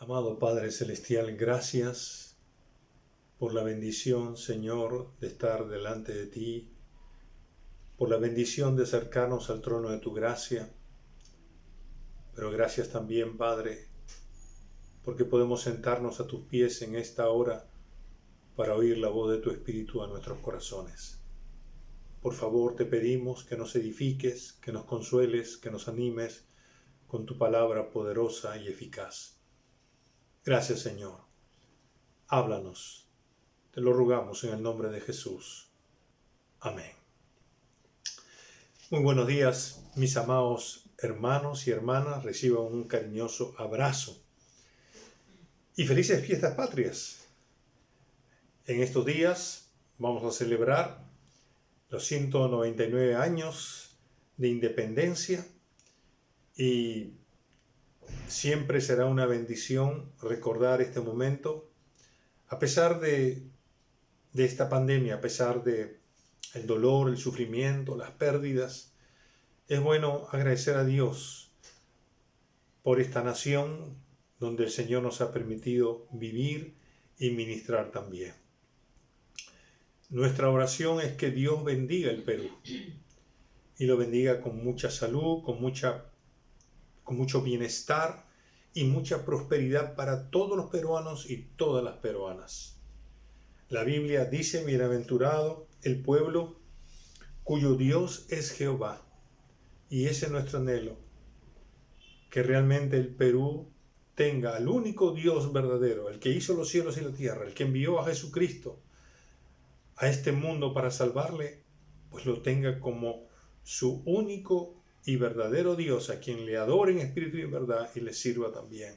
Amado Padre Celestial, gracias por la bendición, Señor, de estar delante de ti, por la bendición de acercarnos al trono de tu gracia, pero gracias también, Padre, porque podemos sentarnos a tus pies en esta hora para oír la voz de tu Espíritu a nuestros corazones. Por favor, te pedimos que nos edifiques, que nos consueles, que nos animes con tu palabra poderosa y eficaz. Gracias, Señor. Háblanos. Te lo rogamos en el nombre de Jesús. Amén. Muy buenos días, mis amados hermanos y hermanas. Reciban un cariñoso abrazo. Y felices fiestas patrias. En estos días vamos a celebrar los 199 años de independencia y siempre será una bendición recordar este momento, a pesar de esta pandemia, a pesar de el dolor, el sufrimiento, las pérdidas. Es bueno agradecer a Dios por esta nación donde el Señor nos ha permitido vivir y ministrar también. Nuestra oración es que Dios bendiga el Perú y lo bendiga con mucha salud, con mucho bienestar y mucha prosperidad para todos los peruanos y todas las peruanas. La Biblia dice: bienaventurado el pueblo cuyo Dios es Jehová. Y ese es nuestro anhelo, que realmente el Perú tenga al único Dios verdadero, el que hizo los cielos y la tierra, el que envió a Jesucristo a este mundo para salvarle, pues lo tenga como su único y verdadero Dios, a quien le adore en espíritu y en verdad y le sirva también.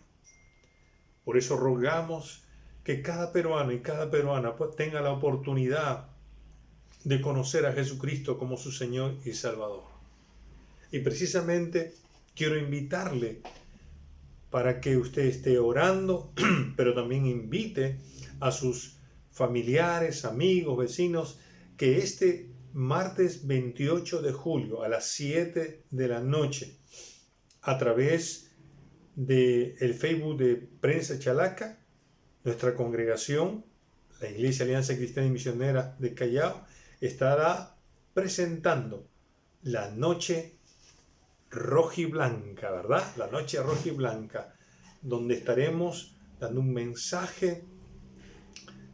Por eso rogamos que cada peruano y cada peruana tenga la oportunidad de conocer a Jesucristo como su Señor y Salvador. Y precisamente quiero invitarle para que usted esté orando, pero también invite a sus familiares, amigos, vecinos, que este martes 28 de julio a las 7 de la noche, a través del Facebook de Prensa Chalaca, nuestra congregación, la Iglesia Alianza Cristiana y Misionera de Callao, estará presentando la noche rojiblanca, ¿verdad? La noche rojiblanca, donde estaremos dando un mensaje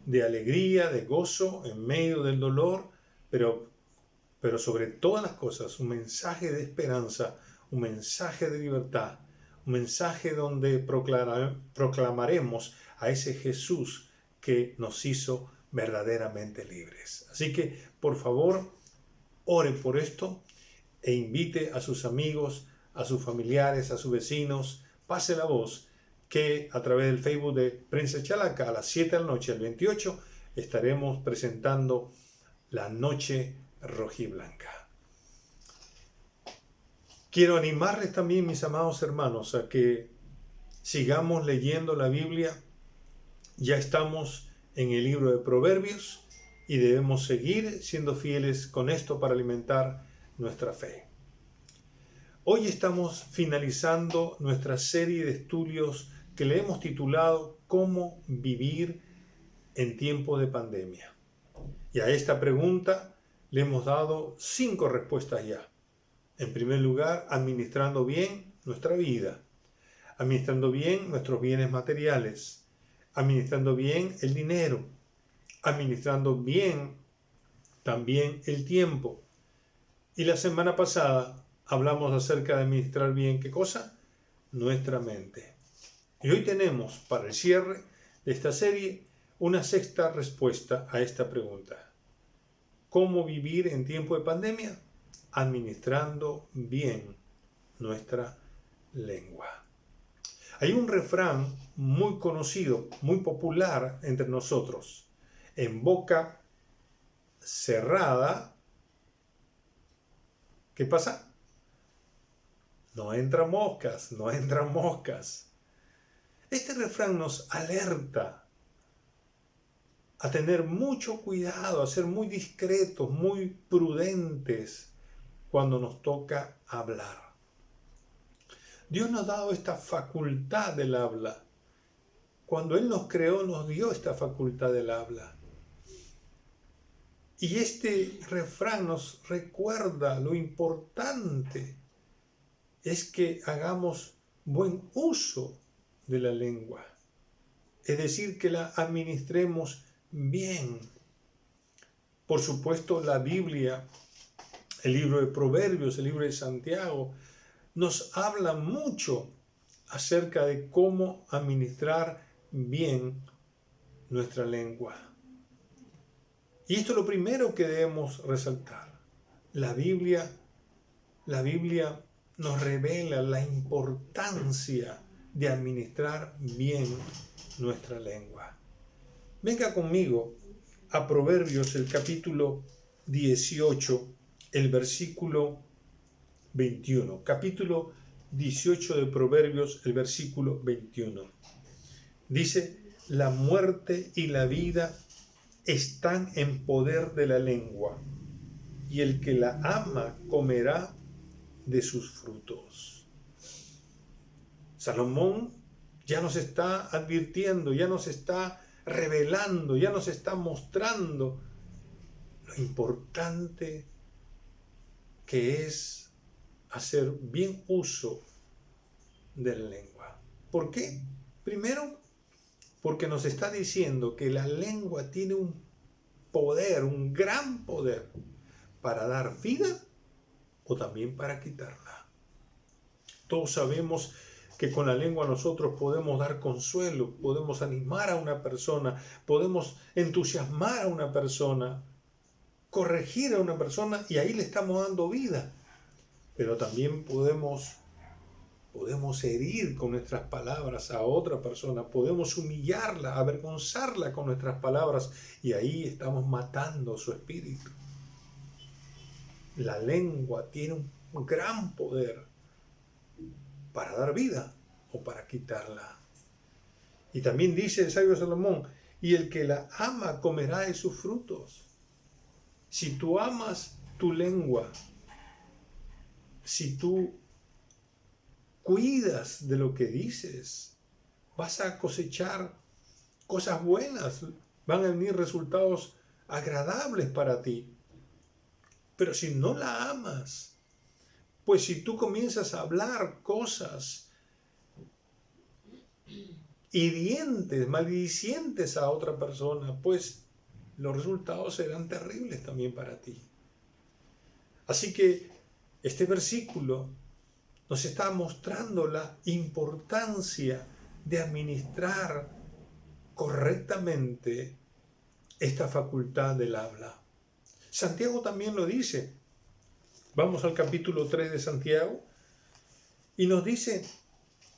de alegría, de gozo en medio del dolor, pero sobre todas las cosas, un mensaje de esperanza, un mensaje de libertad, un mensaje donde proclamaremos a ese Jesús que nos hizo verdaderamente libres. Así que, por favor, ore por esto e invite a sus amigos, a sus familiares, a sus vecinos, pase la voz que a través del Facebook de Prensa Chalaca a las 7 de la noche, el 28, estaremos presentando la noche rojiblanca. Quiero animarles también, mis amados hermanos, a que sigamos leyendo la Biblia. Ya estamos en el libro de Proverbios y debemos seguir siendo fieles con esto para alimentar nuestra fe. Hoy estamos finalizando nuestra serie de estudios que le hemos titulado ¿Cómo vivir en tiempo de pandemia? Y a esta pregunta le hemos dado 5 respuestas ya. En primer lugar, administrando bien nuestra vida, administrando bien nuestros bienes materiales, administrando bien el dinero, administrando bien también el tiempo. Y la semana pasada hablamos acerca de administrar bien, ¿qué cosa? Nuestra mente. Y hoy tenemos, para el cierre de esta serie, una 6ª respuesta a esta pregunta. ¿Cómo vivir en tiempo de pandemia? Administrando bien nuestra lengua. Hay un refrán muy conocido, muy popular entre nosotros. En boca cerrada, ¿qué pasa? No entran moscas, no entran moscas. Este refrán nos alerta a tener mucho cuidado, a ser muy discretos, muy prudentes cuando nos toca hablar. Dios nos ha dado esta facultad del habla cuando Él nos creó, nos dio esta facultad del habla. Y este refrán nos recuerda lo importante es que hagamos buen uso de la lengua. Es decir, que la administremos bien. Por supuesto, la Biblia, el libro de Proverbios, el libro de Santiago, nos habla mucho acerca de cómo administrar bien nuestra lengua. Y esto es lo primero que debemos resaltar. La Biblia nos revela la importancia de administrar bien nuestra lengua. Venga conmigo a Proverbios, el capítulo 18, el versículo 21. Capítulo 18 de Proverbios, el versículo 21. Dice: la muerte y la vida están en poder de la lengua, y el que la ama comerá de sus frutos. Salomón ya nos está advirtiendo, ya nos está revelando, ya nos está mostrando lo importante que es hacer bien uso de la lengua. ¿Por qué? Primero, porque nos está diciendo que la lengua tiene un poder, un gran poder, para dar vida o también para quitarla. Todos sabemos que con la lengua nosotros podemos dar consuelo, podemos animar a una persona, podemos entusiasmar a una persona, corregir a una persona, y ahí le estamos dando vida. Pero también podemos herir con nuestras palabras a otra persona, podemos humillarla, avergonzarla con nuestras palabras, y ahí estamos matando su espíritu. La lengua tiene un gran poder para dar vida o para quitarla. Y también dice el sabio Salomón: y el que la ama comerá de sus frutos. Si tú amas tu lengua, si tú cuidas de lo que dices, vas a cosechar cosas buenas, van a venir resultados agradables para ti. Pero si no la amas, pues si tú comienzas a hablar cosas hirientes, maldicientes a otra persona, pues los resultados serán terribles también para ti. Así que este versículo nos está mostrando la importancia de administrar correctamente esta facultad del habla. Santiago también lo dice. Vamos al capítulo 3 de Santiago y nos dice,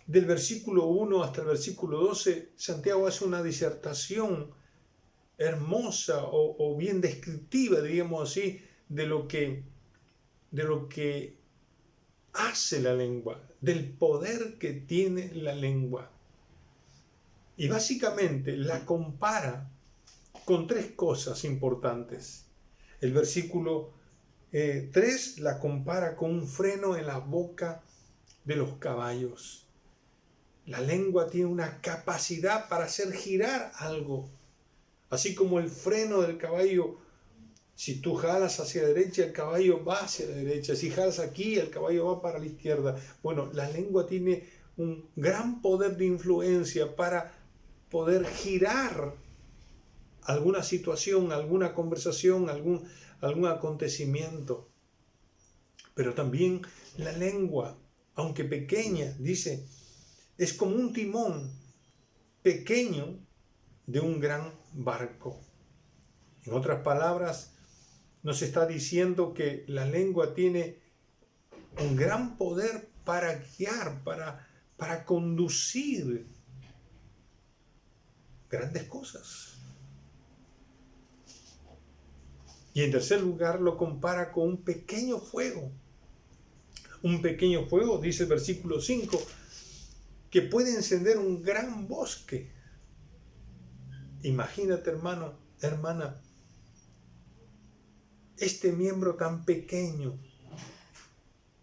del versículo 1 hasta el versículo 12, Santiago hace una disertación hermosa o bien descriptiva, diríamos así, de lo que hace la lengua, del poder que tiene la lengua. Y básicamente la compara con tres cosas importantes. El versículo 3 la compara con un freno en la boca de los caballos. La lengua tiene una capacidad para hacer girar algo. Así como el freno del caballo, si tú jalas hacia la derecha, el caballo va hacia la derecha. Si jalas aquí, el caballo va para la izquierda. Bueno, la lengua tiene un gran poder de influencia para poder girar alguna situación, alguna conversación, algún acontecimiento. Pero también la lengua, aunque pequeña, dice, es como un timón pequeño de un gran barco. En otras palabras, nos está diciendo que la lengua tiene un gran poder para guiar, para conducir grandes cosas. Y en tercer lugar lo compara con un pequeño fuego. Un pequeño fuego, dice el versículo 5, que puede encender un gran bosque. Imagínate, hermano, hermana, este miembro tan pequeño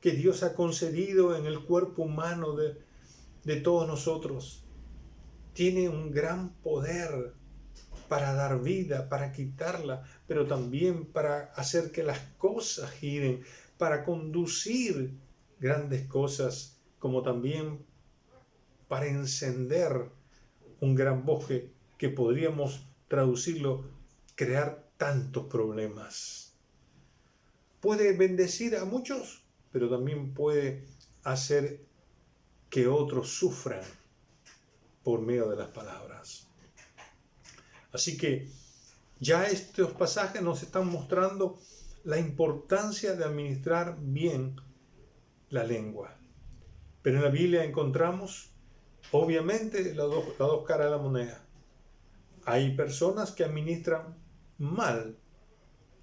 que Dios ha concedido en el cuerpo humano de todos nosotros tiene un gran poder para dar vida, para quitarla, pero también para hacer que las cosas giren, para conducir grandes cosas, como también para encender un gran bosque que podríamos traducirlo, crear tantos problemas. Puede bendecir a muchos, pero también puede hacer que otros sufran por medio de las palabras. Así que ya estos pasajes nos están mostrando la importancia de administrar bien la lengua. Pero en la Biblia encontramos, obviamente, las dos caras de la moneda. Hay personas que administran mal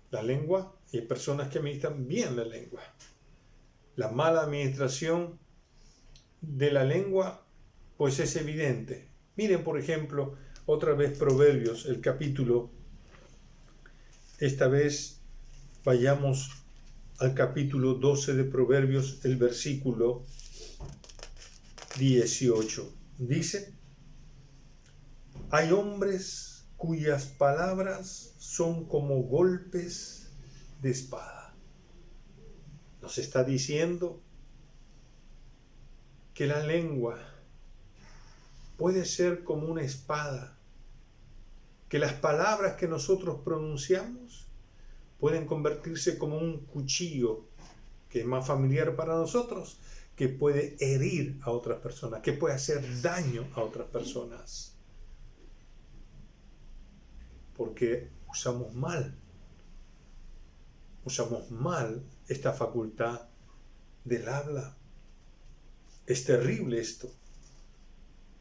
la lengua y hay personas que administran bien la lengua. La mala administración de la lengua, pues es evidente. Miren, por ejemplo, otra vez Proverbios, el capítulo. Esta vez vayamos al capítulo 12 de Proverbios, el versículo 18. Dice: hay hombres cuyas palabras son como golpes de espada. Nos está diciendo que la lengua puede ser como una espada, que las palabras que nosotros pronunciamos pueden convertirse como un cuchillo, que es más familiar para nosotros, que puede herir a otras personas, que puede hacer daño a otras personas, porque usamos mal esta facultad del habla. Es terrible esto,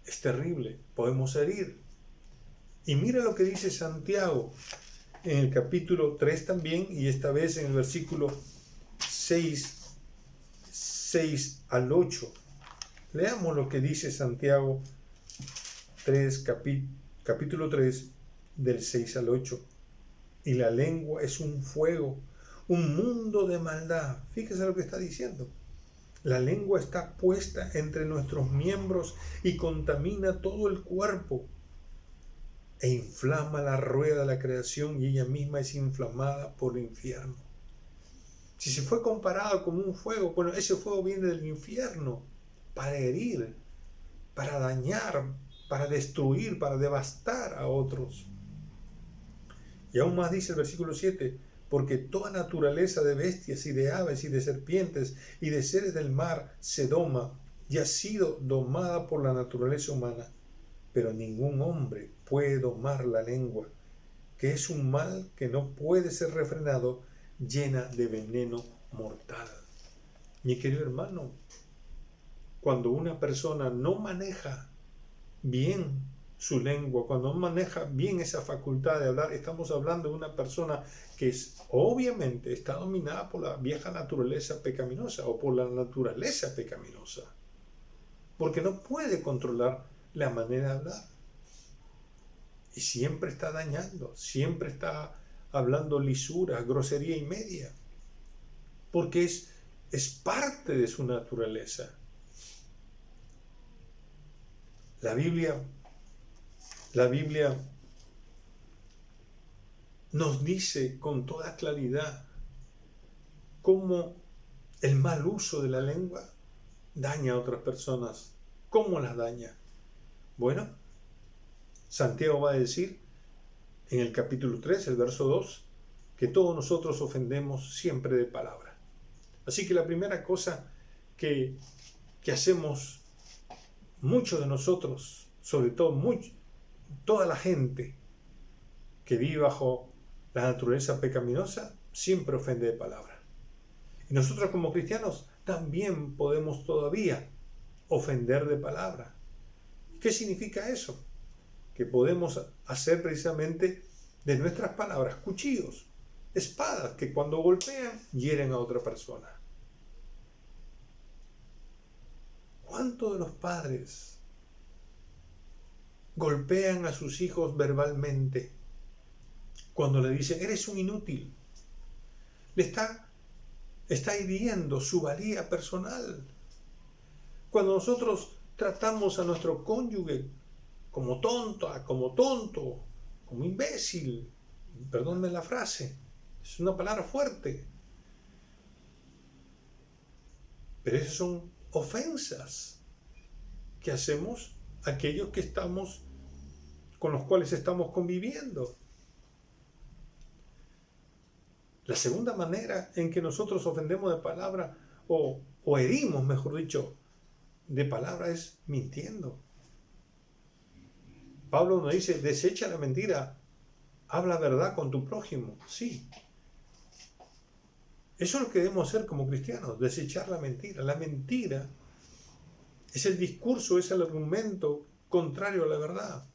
es terrible, podemos herir. Y mira lo que dice Santiago en el capítulo 3 también, y esta vez en el versículo 6 al 8. Leamos lo que dice Santiago 3, capítulo 3, del 6 al 8. Y la lengua es un fuego, un mundo de maldad. Fíjese lo que está diciendo. La lengua está puesta entre nuestros miembros y contamina todo el cuerpo e inflama la rueda de la creación, y ella misma es inflamada por el infierno. Si se fue comparado como un fuego, bueno, ese fuego viene del infierno para herir, para dañar, para destruir, para devastar a otros. Y aún más dice el versículo 7, porque toda naturaleza de bestias y de aves y de serpientes y de seres del mar se doma y ha sido domada por la naturaleza humana, pero ningún hombre puede domar la lengua, que es un mal que no puede ser refrenado, llena de veneno mortal. Mi querido hermano, cuando una persona no maneja bien su lengua, cuando no maneja bien esa facultad de hablar, estamos hablando de una persona que obviamente está dominada por la vieja naturaleza pecaminosa o por la naturaleza pecaminosa, porque no puede controlar la manera de hablar. Y siempre está dañando, siempre está hablando lisuras, grosería y media, porque es parte de su naturaleza. La Biblia nos dice con toda claridad cómo el mal uso de la lengua daña a otras personas. ¿Cómo las daña? Bueno, Santiago va a decir en el capítulo 3, el verso 2, que todos nosotros ofendemos siempre de palabra. Así que la primera cosa que hacemos muchos de nosotros, sobre todo toda la gente que vive bajo la naturaleza pecaminosa, siempre ofende de palabra. Y nosotros como cristianos también podemos todavía ofender de palabra. ¿Qué significa eso? Que podemos hacer precisamente de nuestras palabras cuchillos, espadas que cuando golpean hieren a otra persona. ¿Cuántos de los padres golpean a sus hijos verbalmente cuando le dicen eres un inútil? Le está hiriendo su valía personal. Cuando nosotros tratamos a nuestro cónyuge como tonta, como tonto, como imbécil. Perdónme la frase, es una palabra fuerte. Pero esas son ofensas que hacemos a aquellos que estamos, con los cuales estamos conviviendo. La segunda manera en que nosotros ofendemos de palabra, o herimos, mejor dicho, de palabra, es mintiendo. Pablo nos dice, desecha la mentira, habla verdad con tu prójimo. Sí. Eso es lo que debemos hacer como cristianos, desechar la mentira. La mentira es el discurso, es el argumento contrario a la verdad.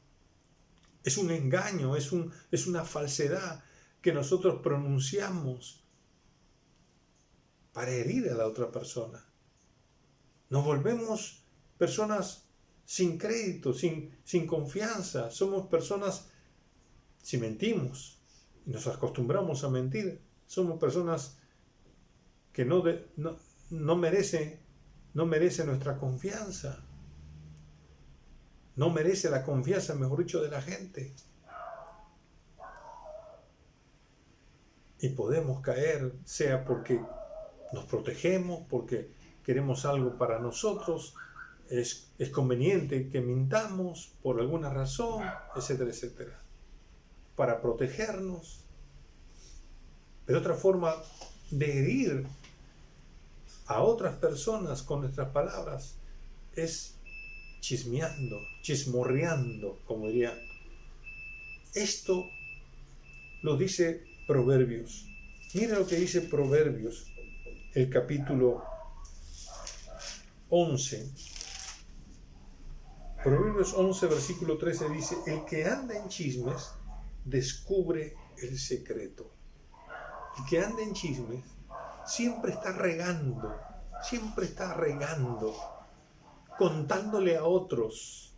Es un engaño, es una falsedad que nosotros pronunciamos para herir a la otra persona. Nos volvemos personas sin crédito, sin confianza. Somos personas, si mentimos y nos acostumbramos a mentir, somos personas que no merece nuestra confianza. No merece la confianza, mejor dicho, de la gente. Y podemos caer, sea porque nos protegemos, porque queremos algo para nosotros, es conveniente que mintamos por alguna razón, etcétera, etcétera, para protegernos. Pero otra forma de herir a otras personas con nuestras palabras es chismeando, chismorreando, como diría. Esto lo dice Proverbios. Mira lo que dice Proverbios, el capítulo 11. Proverbios 11, versículo 13 dice, el que anda en chismes descubre el secreto. El que anda en chismes siempre está regando, contándole a otros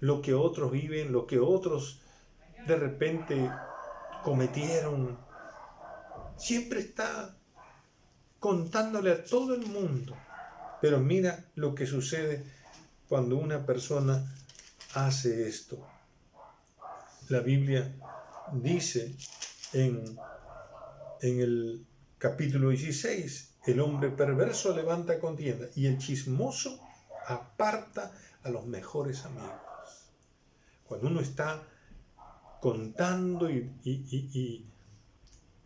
lo que otros viven, lo que otros de repente cometieron. Siempre está contándole a todo el mundo. Pero mira lo que sucede cuando una persona hace esto. La Biblia dice en el capítulo 16, el hombre perverso levanta contienda y el chismoso aparta a los mejores amigos. Cuando uno está contando y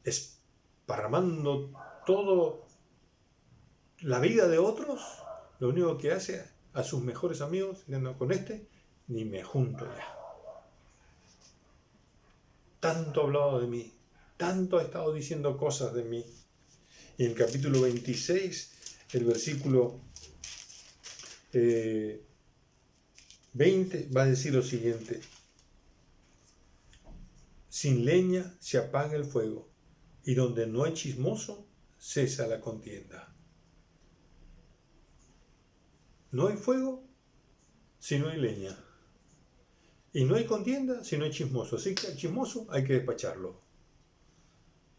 esparramando todo la vida de otros, lo único que hace a sus mejores amigos, no, con este ni me junto ya. Tanto ha hablado de mí, tanto ha estado diciendo cosas de mí. Y en el capítulo 26, el versículo 20 va a decir lo siguiente: sin leña se apaga el fuego, y donde no hay chismoso, cesa la contienda. No hay fuego si no hay leña. Y no hay contienda si no hay chismoso. Así que al chismoso hay que despacharlo.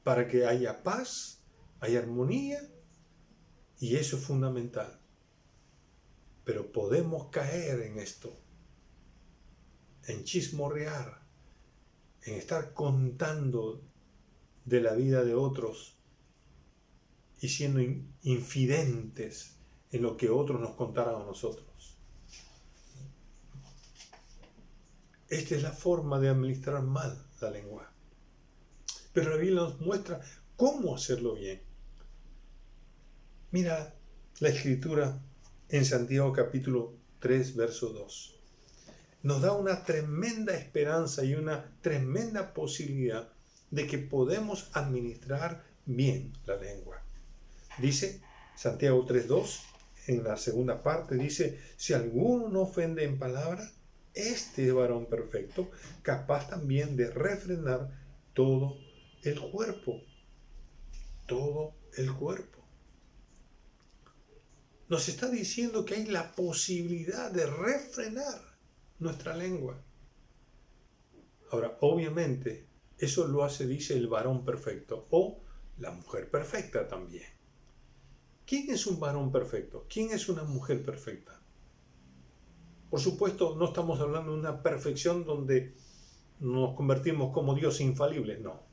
Para que haya paz, haya armonía, y eso es fundamental. Pero podemos caer en esto, en chismorrear, en estar contando de la vida de otros y siendo infidentes en lo que otros nos contaran a nosotros. Esta es la forma de administrar mal la lengua. Pero la Biblia nos muestra cómo hacerlo bien. Mira la escritura en Santiago capítulo 3, verso 2. Nos da una tremenda esperanza y una tremenda posibilidad de que podemos administrar bien la lengua. Dice Santiago 3:2, en la segunda parte, dice, si alguno no ofende en palabra, este es varón perfecto, capaz también de refrenar todo el cuerpo. Todo el cuerpo. Nos está diciendo que hay la posibilidad de refrenar nuestra lengua. Ahora, obviamente, eso lo hace, dice, el varón perfecto o la mujer perfecta también. ¿Quién es un varón perfecto? ¿Quién es una mujer perfecta? Por supuesto, no estamos hablando de una perfección donde nos convertimos como Dios infalibles, no.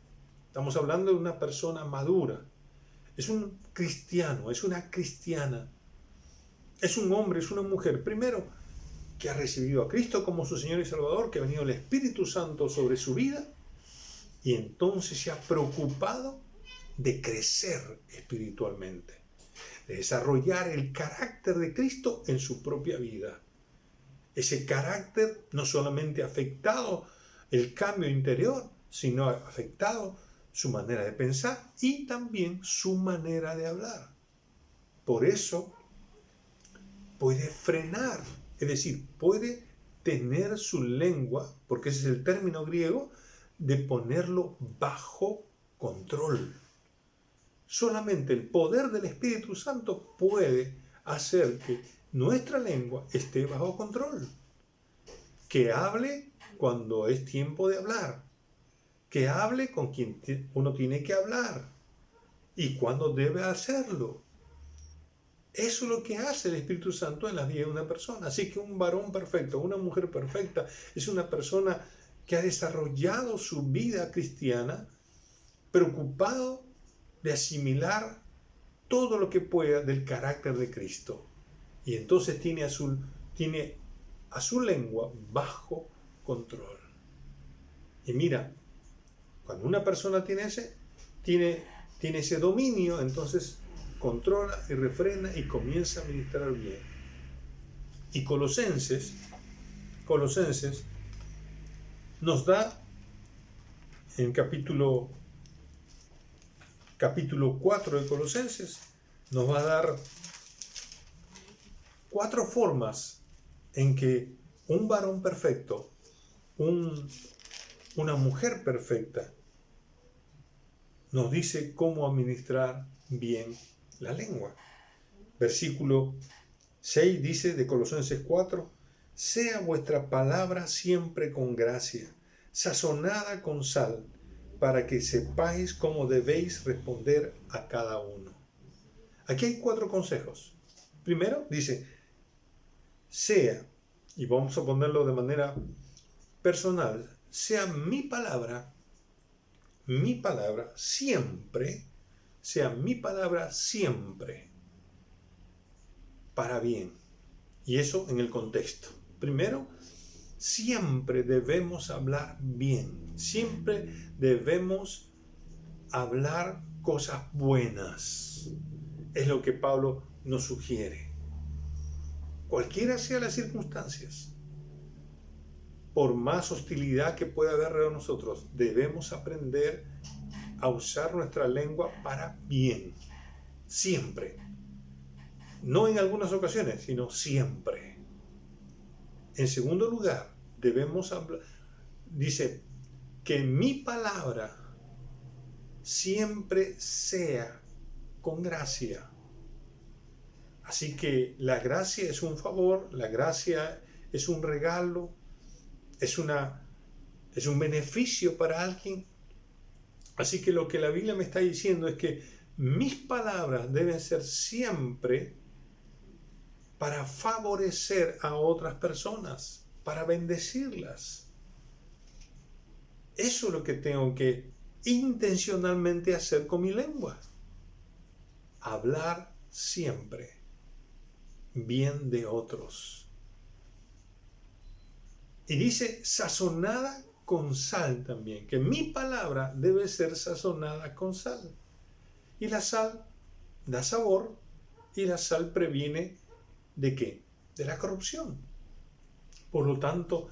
Estamos hablando de una persona madura. Es un cristiano, es una cristiana. Es un hombre, es una mujer, primero, que ha recibido a Cristo como su Señor y Salvador, que ha venido el Espíritu Santo sobre su vida, y entonces se ha preocupado de crecer espiritualmente, de desarrollar el carácter de Cristo en su propia vida. Ese carácter no solamente ha afectado el cambio interior, sino ha afectado su manera de pensar y también su manera de hablar. Por eso puede frenar, es decir, puede tener su lengua, porque ese es el término griego, de ponerlo bajo control. Solamente el poder del Espíritu Santo puede hacer que nuestra lengua esté bajo control. Que hable cuando es tiempo de hablar. Que hable con quien uno tiene que hablar. Y cuando debe hacerlo. Eso es lo que hace el Espíritu Santo en la vida de una persona. Así que un varón perfecto, una mujer perfecta, es una persona que ha desarrollado su vida cristiana preocupado de asimilar todo lo que pueda del carácter de Cristo. Y entonces tiene a su lengua bajo control. Y mira, cuando una persona tiene ese dominio, entonces controla y refrena y comienza a ministrar bien. Y Colosenses nos da en capítulo 4 de Colosenses, nos va a dar 4 formas en que un varón perfecto, una mujer perfecta, nos dice cómo administrar bien la lengua. Versículo 6 dice de Colosenses 4, sea vuestra palabra siempre con gracia, sazonada con sal, para que sepáis cómo debéis responder a cada uno. Aquí hay 4 consejos. Primero dice, sea, y vamos a ponerlo de manera personal, sea mi palabra siempre, para bien. Y eso en el contexto. Primero, siempre debemos hablar bien. Siempre debemos hablar cosas buenas. Es lo que Pablo nos sugiere. Cualquiera sea las circunstancias, por más hostilidad que pueda haber de nosotros, debemos aprender a usar nuestra lengua para bien. Siempre. No en algunas ocasiones, sino siempre. En segundo lugar, debemos hablar, dice, que mi palabra siempre sea con gracia. Así que la gracia es un favor, la gracia es un regalo, es un beneficio para alguien. Así que lo que la Biblia me está diciendo es que mis palabras deben ser siempre para favorecer a otras personas, para bendecirlas. Eso es lo que tengo que intencionalmente hacer con mi lengua. Hablar siempre bien de otros. Y dice sazonada con sal también, que mi palabra debe ser sazonada con sal. Y la sal da sabor y la sal previene ¿de qué? De la corrupción. Por lo tanto,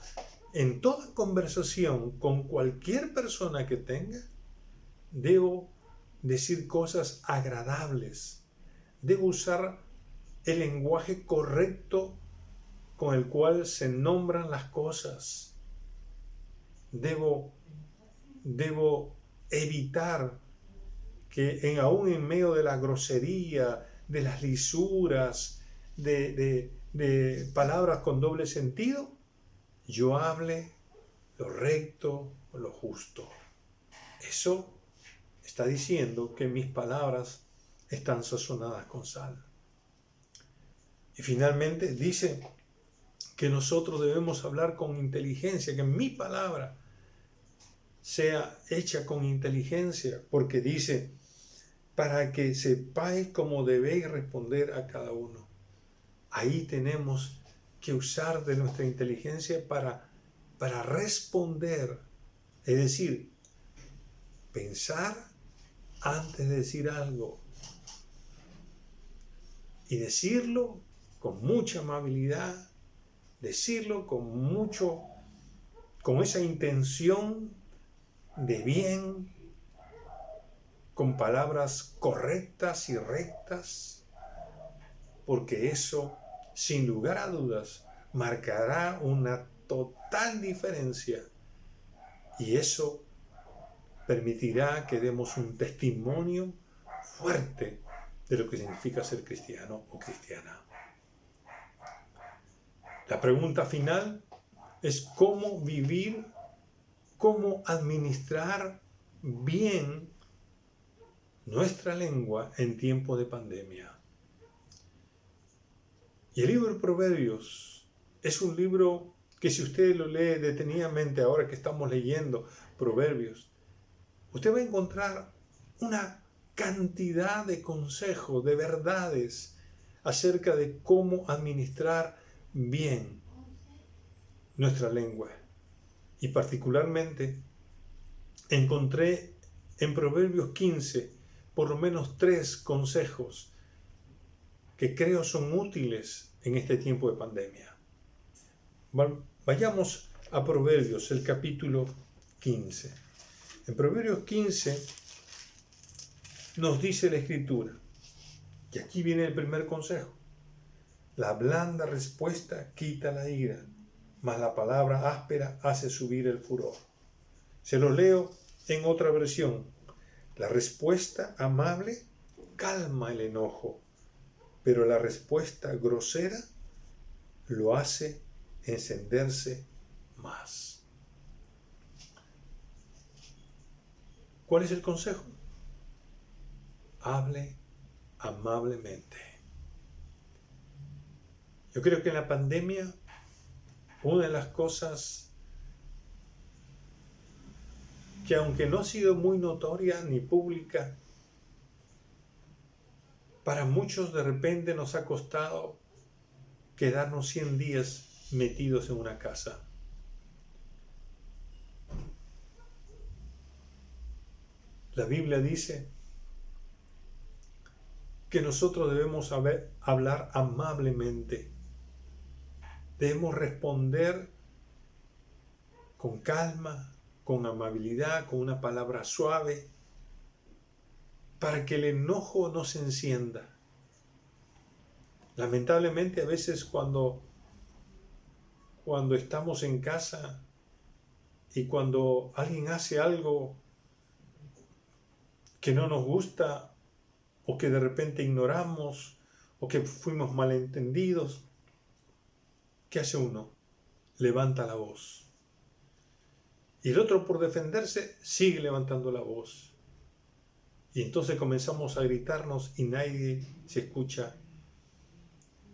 en toda conversación con cualquier persona que tenga, debo decir cosas agradables. Debo usar el lenguaje correcto con el cual se nombran las cosas. Debo evitar que aún en medio de la grosería, de las lisuras, de palabras con doble sentido, yo hable lo recto, lo justo. Eso está diciendo que mis palabras están sazonadas con sal. Y finalmente dice que nosotros debemos hablar con inteligencia, que mi palabra sea hecha con inteligencia, porque dice, para que sepáis cómo debéis responder a cada uno. Ahí tenemos que usar de nuestra inteligencia para responder, es decir, pensar antes de decir algo y decirlo con mucha amabilidad, decirlo con esa intención de bien, con palabras correctas y rectas, porque eso, sin lugar a dudas, marcará una total diferencia y eso permitirá que demos un testimonio fuerte de lo que significa ser cristiano o cristiana. La pregunta final es cómo vivir, cómo administrar bien nuestra lengua en tiempos de pandemia. Y el libro de Proverbios es un libro que si usted lo lee detenidamente ahora que estamos leyendo Proverbios, usted va a encontrar una cantidad de consejos, de verdades acerca de cómo administrar bien nuestra lengua. Y particularmente encontré en Proverbios 15 por lo menos 3 consejos que creo son útiles en este tiempo de pandemia. Vayamos a Proverbios, el capítulo 15. En Proverbios 15 nos dice la Escritura, y aquí viene el primer consejo: la blanda respuesta quita la ira, mas la palabra áspera hace subir el furor. Se lo leo en otra versión: la respuesta amable calma el enojo, pero la respuesta grosera lo hace encenderse más. ¿Cuál es el consejo? Hable amablemente. Yo creo que en la pandemia una de las cosas que, aunque no ha sido muy notoria ni pública, para muchos de repente nos ha costado quedarnos 100 días metidos en una casa. La Biblia dice que nosotros debemos hablar amablemente. Debemos responder con calma, con amabilidad, con una palabra suave, para que el enojo no se encienda. Lamentablemente a veces cuando estamos en casa y cuando alguien hace algo que no nos gusta o que de repente ignoramos o que fuimos malentendidos, ¿qué hace uno? Levanta la voz. Y el otro, por defenderse, sigue levantando la voz. Y entonces comenzamos a gritarnos y nadie se escucha.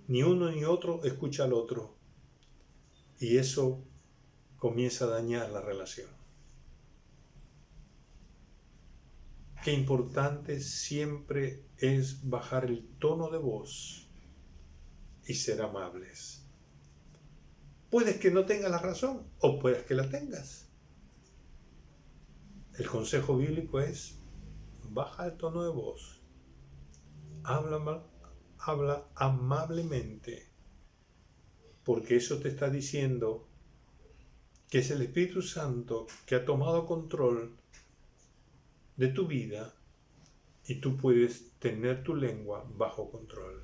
Ni uno ni otro escucha al otro. Y eso comienza a dañar la relación. Qué importante siempre es bajar el tono de voz y ser amables. Puedes que no tengas la razón o puedes que la tengas. El consejo bíblico es: baja el tono de voz, habla amablemente, porque eso te está diciendo que es el Espíritu Santo que ha tomado control de tu vida y tú puedes tener tu lengua bajo control.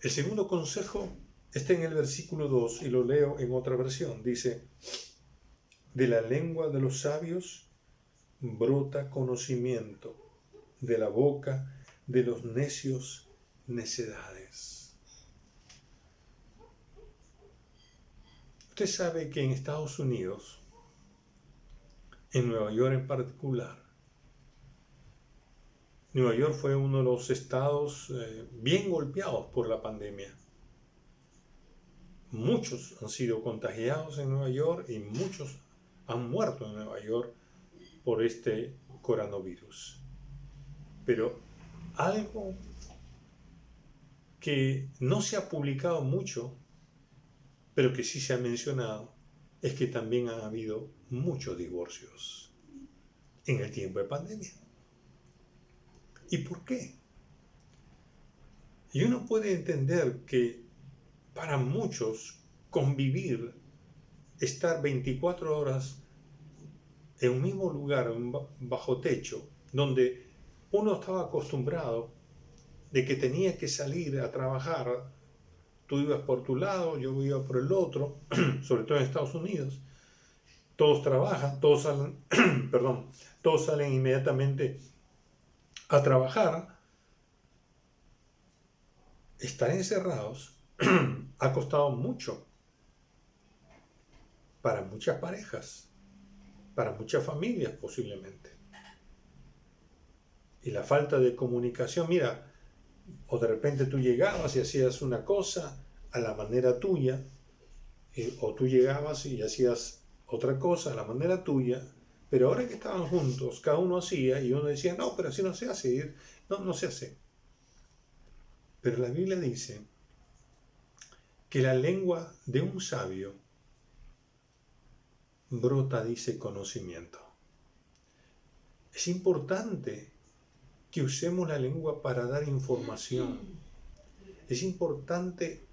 El segundo consejo está en el versículo 2 y lo leo en otra versión. Dice: de la lengua de los sabios brota conocimiento, de la boca de los necios necedades. Usted sabe que en Estados Unidos, en Nueva York en particular, Nueva York fue uno de los estados bien golpeados por la pandemia. muchos han sido contagiados en Nueva York y muchos han muerto en Nueva York por este coronavirus. Pero algo que no se ha publicado mucho, pero que sí se ha mencionado, es que también han habido muchos divorcios en el tiempo de pandemia. ¿Y por qué? Y uno puede entender que para muchos convivir, estar 24 horas en un mismo lugar, bajo techo, donde uno estaba acostumbrado de que tenía que salir a trabajar, tú ibas por tu lado, yo iba por el otro, sobre todo en Estados Unidos, todos trabajan, todos salen, perdón, todos salen inmediatamente a trabajar. Estar encerrados ha costado mucho para muchas parejas, para muchas familias posiblemente. Y la falta de comunicación, mira, o de repente tú llegabas y hacías una cosa a la manera tuya, o tú llegabas y hacías otra cosa a la manera tuya, pero ahora que estaban juntos, cada uno hacía y uno decía, no, pero así no se hace, no se hace. Pero la Biblia dice que la lengua de un sabio brota, dice, conocimiento. Es importante que usemos la lengua para dar información. Es importante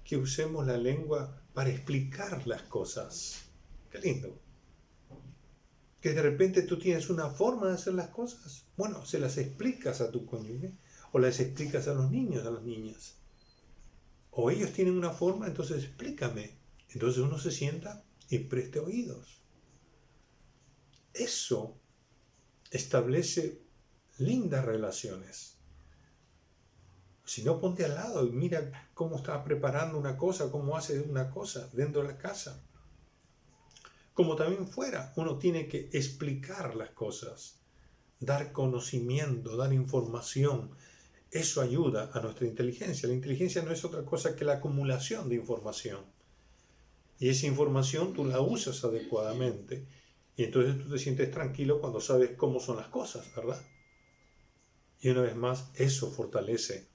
que usemos la lengua para explicar las cosas. Qué lindo. Que de repente tú tienes una forma de hacer las cosas. Bueno, se las explicas a tu cónyuge o las explicas a los niños, a las niñas. O ellos tienen una forma, entonces explícame. Entonces uno se sienta y preste oídos. Eso establece lindas relaciones. Si no, ponte al lado y mira cómo está preparando una cosa, cómo hace una cosa dentro de la casa. Como también fuera, uno tiene que explicar las cosas, dar conocimiento, dar información. Eso ayuda a nuestra inteligencia. La inteligencia no es otra cosa que la acumulación de información. Y esa información tú la usas adecuadamente. Y entonces tú te sientes tranquilo cuando sabes cómo son las cosas, ¿verdad? Y una vez más, eso fortalece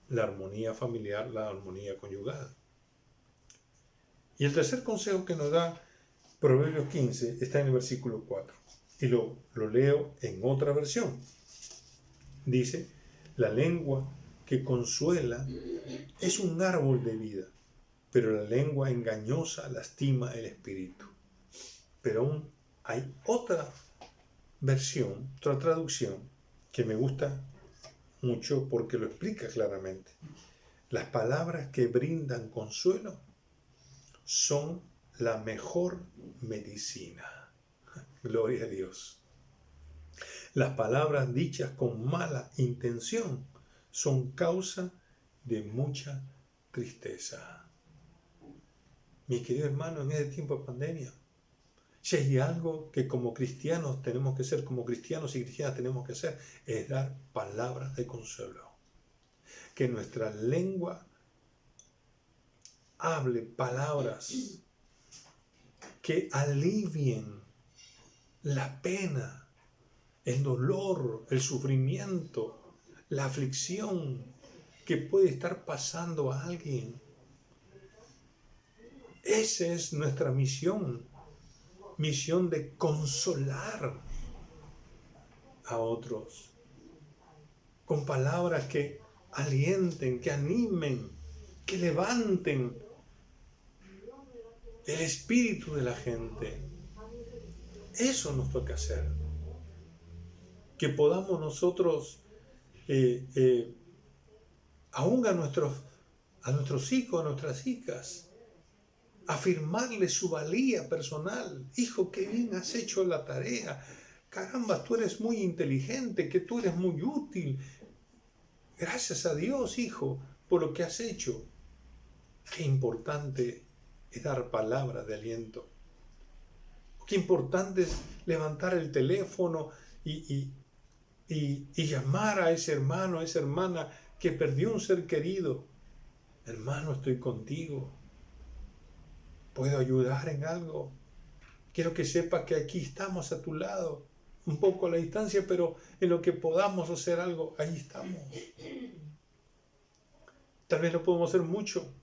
la armonía familiar, la armonía conyugal. Y el tercer consejo que nos da Proverbios 15 está en el versículo 4. Y lo leo en otra versión. Dice, la lengua que consuela es un árbol de vida, pero la lengua engañosa lastima el espíritu. Pero aún hay otra versión, otra traducción que me gusta mucho porque lo explica claramente. Las palabras que brindan consuelo son la mejor medicina. Gloria a Dios. Las palabras dichas con mala intención son causa de mucha tristeza. Mi querido hermano, en este tiempo de pandemia, si hay algo que como cristianos tenemos que ser, como cristianos y cristianas tenemos que hacer, es dar palabras de consuelo. Que nuestra lengua hable palabras que alivien la pena, el dolor, el sufrimiento, la aflicción que puede estar pasando a alguien. Esa es nuestra misión de consolar a otros con palabras que alienten, que animen, que levanten el espíritu de la gente. Eso nos toca hacer. Que podamos nosotros, aún a nuestros hijos, a nuestras hijas, afirmarles su valía personal. Hijo, qué bien has hecho la tarea. Caramba, tú eres muy inteligente, que tú eres muy útil. Gracias a Dios, hijo, por lo que has hecho. Qué importante es dar palabras de aliento. Qué importante es levantar el teléfono y llamar a ese hermano, a esa hermana que perdió un ser querido. Hermano, estoy contigo. puedo ayudar en algo. Quiero que sepas que aquí estamos a tu lado, un poco a la distancia, pero en lo que podamos hacer algo, ahí estamos. Tal vez no podemos hacer mucho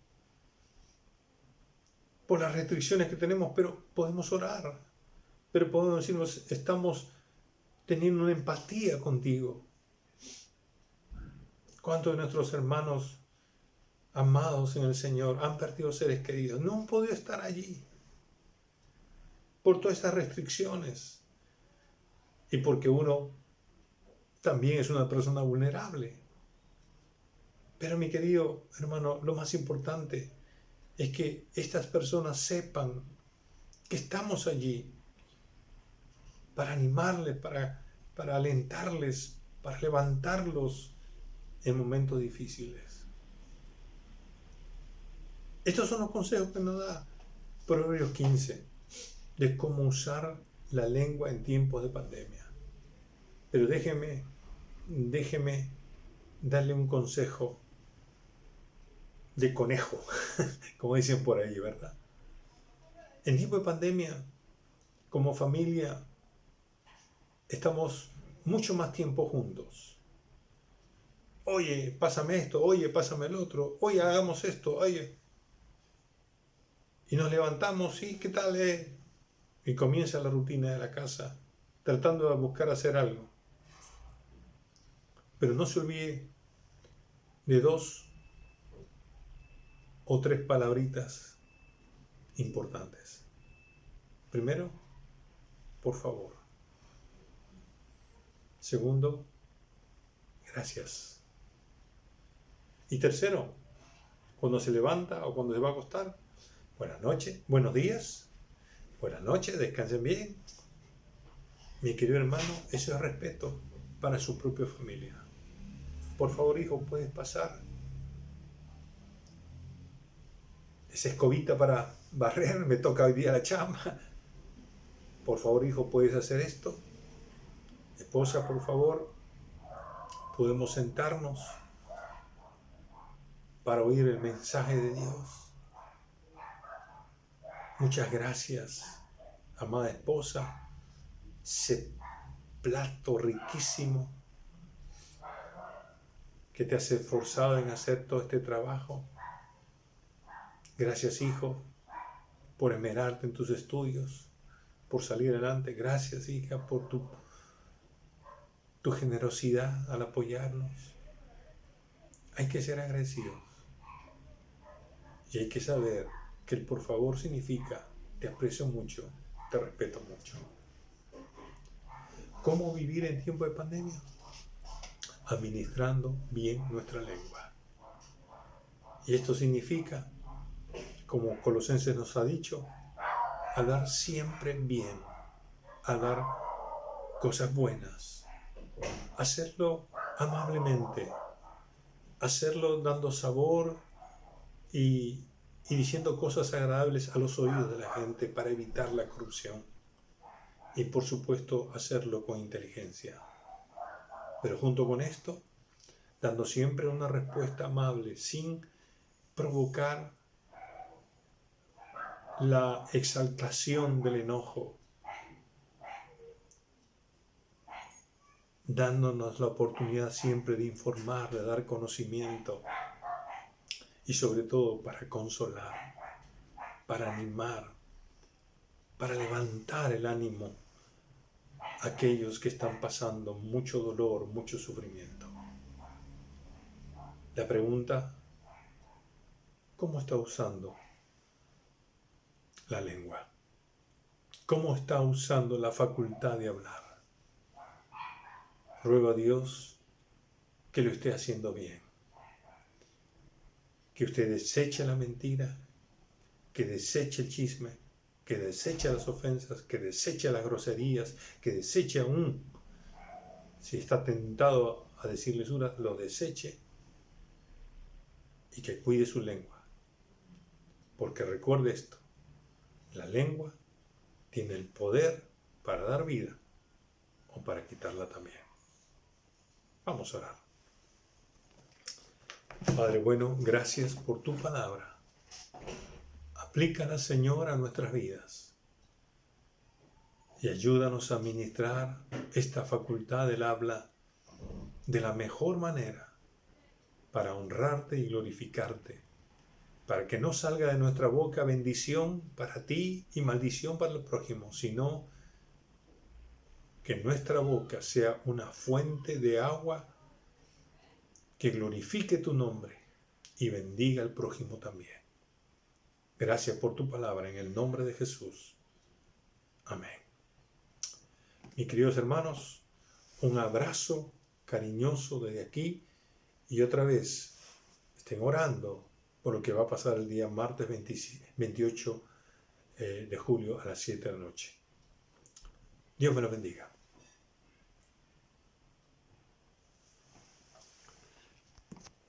por las restricciones que tenemos, pero podemos orar. Pero podemos decirnos, estamos teniendo una empatía contigo. ¿Cuántos de nuestros hermanos amados en el Señor han perdido seres queridos? No han podido estar allí por todas estas restricciones y porque uno también es una persona vulnerable. Pero mi querido hermano, lo más importante es que estas personas sepan que estamos allí para animarles, para alentarles, para levantarlos en momentos difíciles. Estos son los consejos que nos da Proverbios 15 de cómo usar la lengua en tiempos de pandemia. Pero déjeme darle un consejo de conejo, como dicen por ahí, ¿verdad? En tiempo de pandemia, como familia, estamos mucho más tiempo juntos. Oye, pásame esto, oye, pásame el otro, oye, hagamos esto, oye. Y nos levantamos, sí, ¿qué tal? Y comienza la rutina de la casa, tratando de buscar hacer algo. Pero no se olvide de 2 o 3 palabritas importantes. Primero, por favor. Segundo, gracias. Y tercero, cuando se levanta o cuando se va a acostar, buenas noches, buenos días, buenas noches, descansen bien. Mi querido hermano, eso es respeto para su propia familia. Por favor, hijo, puedes pasar esa escobita para barrer, me toca hoy día la chamba. Por favor, hijo, puedes hacer esto. Esposa, por favor, podemos sentarnos para oír el mensaje de Dios. Muchas gracias, amada esposa. Ese plato riquísimo que te has esforzado en hacer todo este trabajo. Gracias, hijo, por esmerarte en tus estudios, por salir adelante. Gracias, hija, por tu generosidad al apoyarnos. Hay que ser agradecidos. Y hay que saber que el por favor significa te aprecio mucho, te respeto mucho. ¿Cómo vivir en tiempo de pandemia? Administrando bien nuestra lengua. Y esto significa, como Colosenses nos ha dicho, hablar siempre bien, hablar cosas buenas, hacerlo amablemente, hacerlo dando sabor y diciendo cosas agradables a los oídos de la gente para evitar la corrupción. Y por supuesto hacerlo con inteligencia. Pero junto con esto, dando siempre una respuesta amable, sin provocar la exaltación del enojo, dándonos la oportunidad siempre de informar, de dar conocimiento y sobre todo para consolar, para animar, para levantar el ánimo a aquellos que están pasando mucho dolor, mucho sufrimiento. La pregunta, ¿cómo está usando la lengua? ¿Cómo está usando la facultad de hablar? Ruego a Dios que lo esté haciendo bien. Que usted deseche la mentira, que deseche el chisme, que deseche las ofensas, que deseche las groserías, que deseche aún, si está tentado a decir lisuras, lo deseche y que cuide su lengua. Porque recuerde esto, la lengua tiene el poder para dar vida o para quitarla también. Vamos a orar. Padre bueno, gracias por tu palabra. Aplícala, Señor, a nuestras vidas. Y ayúdanos a ministrar esta facultad del habla de la mejor manera para honrarte y glorificarte, para que no salga de nuestra boca bendición para ti y maldición para el prójimo, sino que nuestra boca sea una fuente de agua que glorifique tu nombre y bendiga al prójimo también. Gracias por tu palabra en el nombre de Jesús. Amén. Mis queridos hermanos, un abrazo cariñoso desde aquí y otra vez estén orando por lo que va a pasar el día martes 28 de julio a las 7 de la noche. Dios me los bendiga.